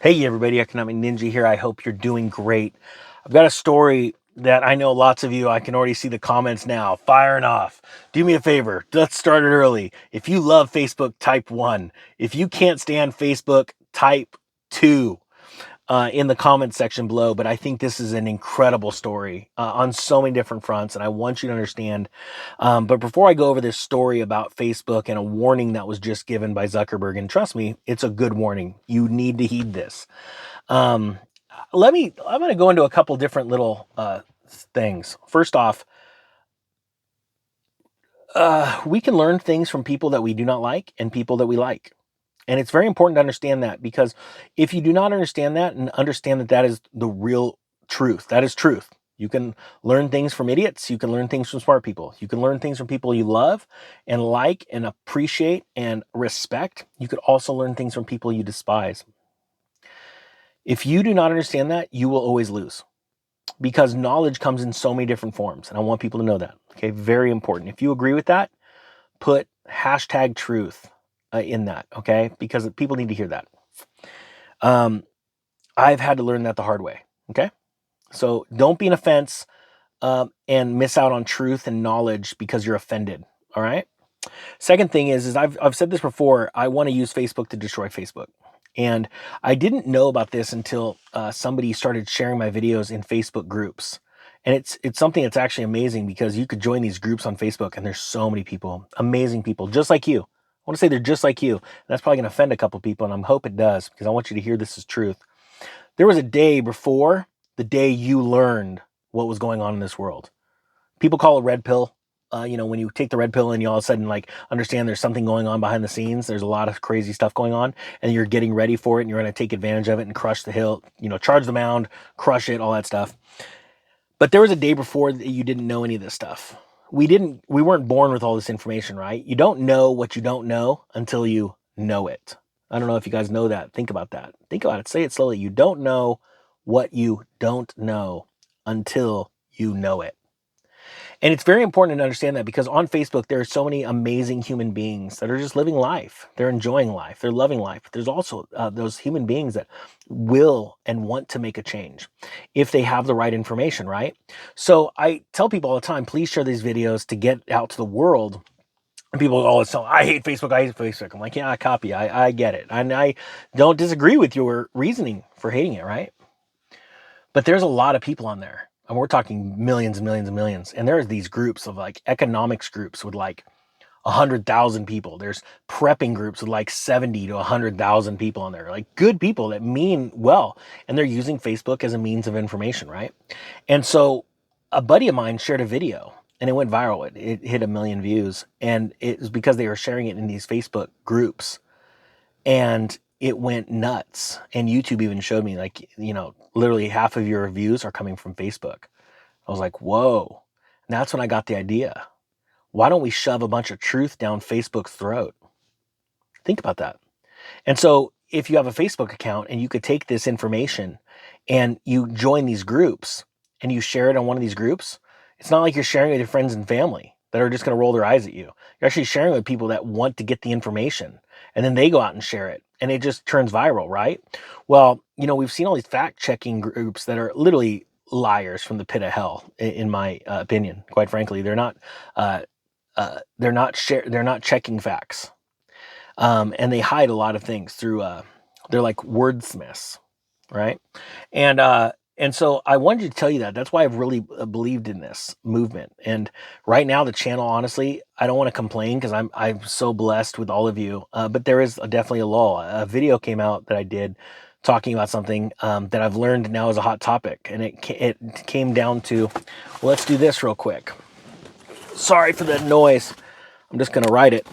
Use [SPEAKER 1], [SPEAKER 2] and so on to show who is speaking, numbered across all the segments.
[SPEAKER 1] Hey everybody, Economic Ninja here. I hope you're doing great. I've got a story that I know lots of you, I can already see the comments now, firing off. Do me a favor, let's start it early. If you love Facebook, type 1. If you can't stand Facebook, type 2 in the comment section below. But I think this is an incredible story on so many different fronts, and I want you to understand. But before I go over this story about Facebook and a warning that was just given by Zuckerberg, and trust me, it's a good warning. You need to heed this. Um, I'm going to go into a couple different little things. First off, we can learn things from people that we do not like and people that we like. And it's very important to understand that, because if you do not understand that and understand that that is the real truth, that is truth. You can learn things from idiots. You can learn things from smart people. You can learn things from people you love and like and appreciate and respect. You could also learn things from people you despise. If you do not understand that, you will always lose, because knowledge comes in so many different forms. And I want people to know that. Okay, very important. If you agree with that, put hashtag truth in that, okay? Because people need to hear that. I've had to learn that the hard way, okay? So don't be an offense and miss out on truth and knowledge because you're offended, all right? Second thing is I've said this before, I want to use Facebook to destroy Facebook. And I didn't know about this until somebody started sharing my videos in Facebook groups. And it's something that's actually amazing, because you could join these groups on Facebook and there's so many people, amazing people, just like you. I want to say they're just like you. And that's probably going to offend a couple people, and I hope it does, because I want you to hear this as truth. There was a day before the day you learned what was going on in this world. People call it red pill. When you take the red pill and you all of a sudden like understand there's something going on behind the scenes, there's a lot of crazy stuff going on, and you're getting ready for it, and you're going to take advantage of it and crush the hill, charge the mound, crush it, all that stuff. But there was a day before that you didn't know any of this stuff. We weren't born with all this information, right? You don't know what you don't know until you know it. I don't know if you guys know that. Think about that. Think about it. Say it slowly. You don't know what you don't know until you know it. And it's very important to understand that, because on Facebook, there are so many amazing human beings that are just living life. They're enjoying life. They're loving life. But there's also those human beings that will and want to make a change if they have the right information, right? So I tell people all the time, please share these videos to get out to the world. And people always tell, I hate Facebook, I hate Facebook. I'm like, yeah, I copy. I get it. And I don't disagree with your reasoning for hating it, right? But there's a lot of people on there. And we're talking millions and millions and millions. And there's these groups of like economics groups with like 100,000 people. There's prepping groups with like 70 to 100,000 people on there. Like good people that mean well. And they're using Facebook as a means of information, right? And so a buddy of mine shared a video and it went viral. It hit 1 million views. And it was because they were sharing it in these Facebook groups. And it went nuts. And YouTube even showed me, like, literally half of your views are coming from Facebook. I was like, whoa. And that's when I got the idea. Why don't we shove a bunch of truth down Facebook's throat? Think about that. And so if you have a Facebook account and you could take this information and you join these groups and you share it on one of these groups, it's not like you're sharing with your friends and family that are just going to roll their eyes at you. You're actually sharing with people that want to get the information, and then they go out and share it, and it just turns viral, right? Well, we've seen all these fact-checking groups that are literally liars from the pit of hell, in my opinion. Quite frankly, they're not checking facts, and they hide a lot of things through. They're like wordsmiths, right? And so I wanted to tell you that. That's why I've really believed in this movement. And right now, the channel, honestly, I don't want to complain, because I'm so blessed with all of you. But there is definitely a lull. A video came out that I did talking about something that I've learned now is a hot topic, and it came down to, well, let's do this real quick. Sorry for that noise. I'm just gonna write it.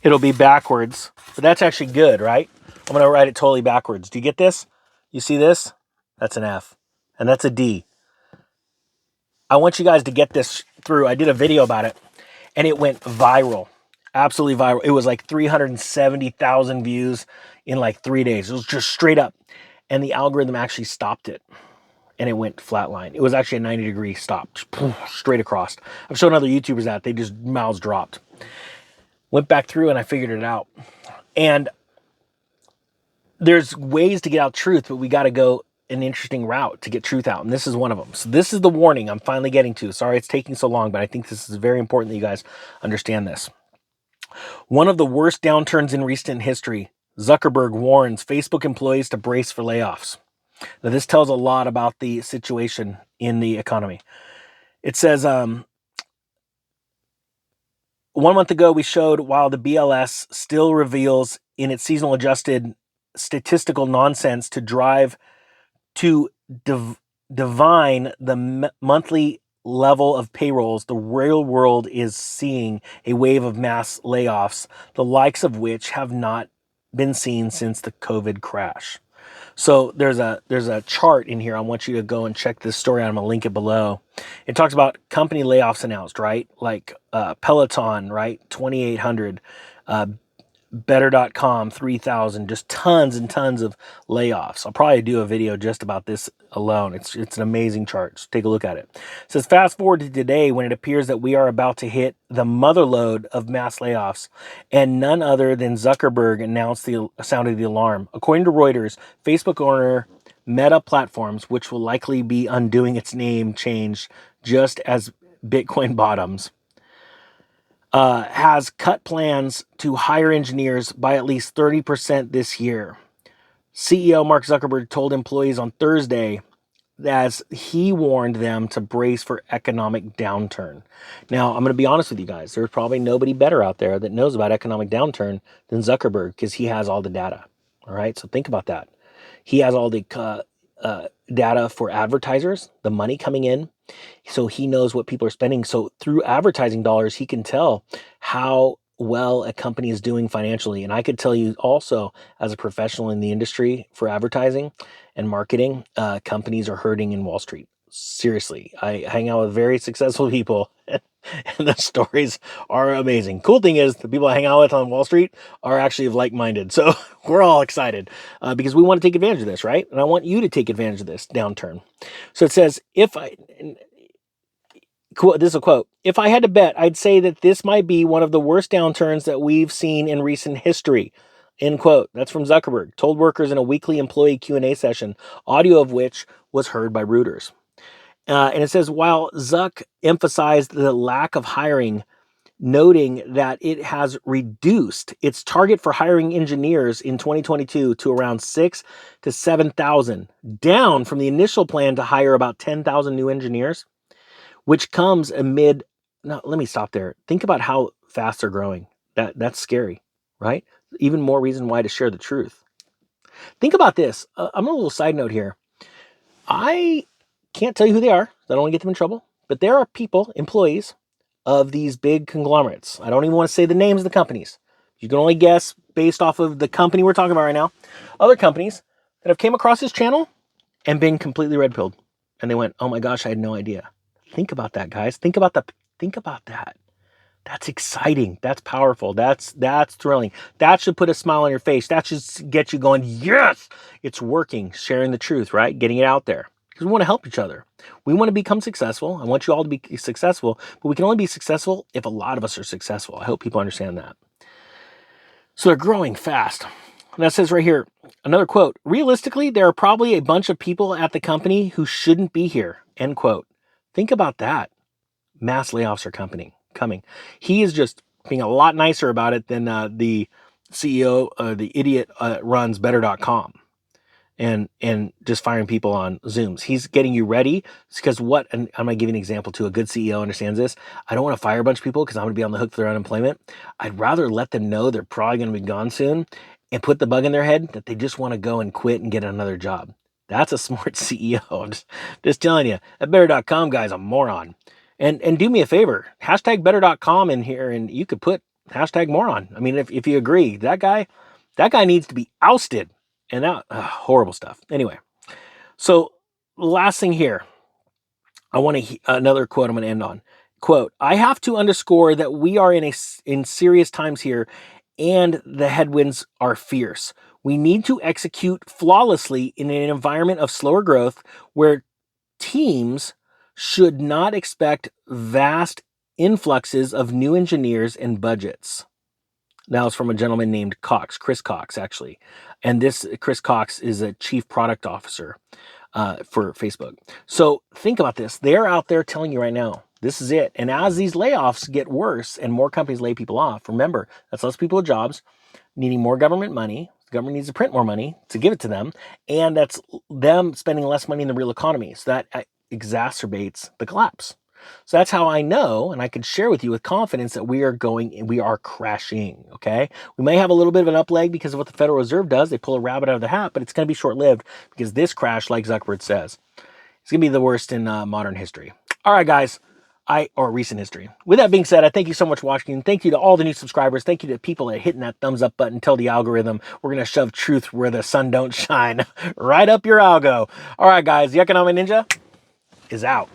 [SPEAKER 1] It'll be backwards, but that's actually good, right? I'm going to write it totally backwards. Do you get this? You see this? That's an F, and that's a D. I want you guys to get this through. I did a video about it, and it went viral, absolutely viral. It was like 370,000 views in like 3 days. It was just straight up, and the algorithm actually stopped it, and it went flatline. It was actually a 90-degree stop, straight across. I've shown other YouTubers that they just mouths dropped. Went back through and I figured it out. And there's ways to get out truth, but we got to go an interesting route to get truth out. And this is one of them. So this is the warning I'm finally getting to. Sorry it's taking so long, but I think this is very important that you guys understand this. One of the worst downturns in recent history. Zuckerberg warns Facebook employees to brace for layoffs. Now, this tells a lot about the situation in the economy. It says, 1 month ago, we showed while the BLS still reveals in its seasonal adjusted statistical nonsense to drive to divine the monthly level of payrolls, the real world is seeing a wave of mass layoffs, the likes of which have not been seen since the COVID crash. So there's a chart in here. I want you to go and check this story out. I'm gonna link it below. It talks about company layoffs announced, right? Like Peloton, right? 2,800. Better.com, 3,000. Just tons and tons of layoffs. I'll probably do a video just about this alone. It's an amazing chart. So take a look at it. It says, fast forward to today when it appears that we are about to hit the motherlode of mass layoffs, and none other than Zuckerberg sounded the alarm. According to Reuters, Facebook owner Meta Platforms, which will likely be undoing its name change just as Bitcoin bottoms, has cut plans to hire engineers by at least 30% this year. CEO Mark Zuckerberg told employees on Thursday as he warned them to brace for economic downturn. Now, I'm going to be honest with you guys. There's probably nobody better out there that knows about economic downturn than Zuckerberg because he has all the data. All right, so think about that. He has all the data for advertisers, the money coming in. So he knows what people are spending. So through advertising dollars, he can tell how well a company is doing financially. And I could tell you also, as a professional in the industry for advertising and marketing, companies are hurting in Wall Street. Seriously, I hang out with very successful people and the stories are amazing. Cool thing is the people I hang out with on Wall Street are actually like-minded. So we're all excited because we want to take advantage of this, right? And I want you to take advantage of this downturn. So it says, this is a quote, if I had to bet, I'd say that this might be one of the worst downturns that we've seen in recent history. End quote. That's from Zuckerberg, told workers in a weekly employee Q&A session, audio of which was heard by Reuters. And it says, while Zuck emphasized the lack of hiring, noting that it has reduced its target for hiring engineers in 2022 to around 6,000 to 7,000, down from the initial plan to hire about 10,000 new engineers, which comes amid. Now, let me stop there. Think about how fast they're growing. That's scary, right? Even more reason why to share the truth. Think about this. I'm a little side note here. I can't tell you who they are. I don't want to get them in trouble. But there are people, employees of these big conglomerates. I don't even want to say the names of the companies. You can only guess based off of the company we're talking about right now. Other companies that have came across this channel and been completely red-pilled. And they went, oh my gosh, I had no idea. Think about that, guys. Think about that. That's exciting. That's powerful. That's thrilling. That should put a smile on your face. That should get you going, yes, it's working. Sharing the truth, right? Getting it out there. Because we want to help each other. We want to become successful. I want you all to be successful, but we can only be successful if a lot of us are successful. I hope people understand that. So they're growing fast. And that says right here, another quote, realistically, there are probably a bunch of people at the company who shouldn't be here, end quote. Think about that. Mass layoffs are coming. He is just being a lot nicer about it than the CEO, the idiot runs Better.com and just firing people on Zooms. He's getting you ready because what, and I'm going to give you an example too. A good CEO understands this. I don't want to fire a bunch of people because I'm going to be on the hook for their unemployment. I'd rather let them know they're probably going to be gone soon and put the bug in their head that they just want to go and quit and get another job. That's a smart CEO. I'm just telling you, that Better.com guy's a moron. And do me a favor, hashtag Better.com in here, and you could put hashtag moron. I mean, if you agree, that guy needs to be ousted. And that horrible stuff. Anyway, so last thing here, I want to another quote I'm going to end on. Quote, I have to underscore that we are in serious times here, and the headwinds are fierce. We need to execute flawlessly in an environment of slower growth where teams should not expect vast influxes of new engineers and budgets. Now it's from a gentleman named Cox, Chris Cox, actually. And this Chris Cox is a chief product officer for Facebook. So think about this. They're out there telling you right now, this is it. And as these layoffs get worse and more companies lay people off, remember, that's less people with jobs, needing more government money. The government needs to print more money to give it to them. And that's them spending less money in the real economy. So that exacerbates the collapse. So that's how I know, and I can share with you with confidence that we are crashing, okay? We may have a little bit of an up leg because of what the Federal Reserve does. They pull a rabbit out of the hat, but it's going to be short-lived because this crash, like Zuckerberg says, it's going to be the worst in modern history. All right, guys, or recent history. With that being said, I thank you so much for watching. Thank you to all the new subscribers. Thank you to people that are hitting that thumbs up button. Tell the algorithm we're going to shove truth where the sun don't shine right up your algo. All right, guys, the Economic Ninja is out.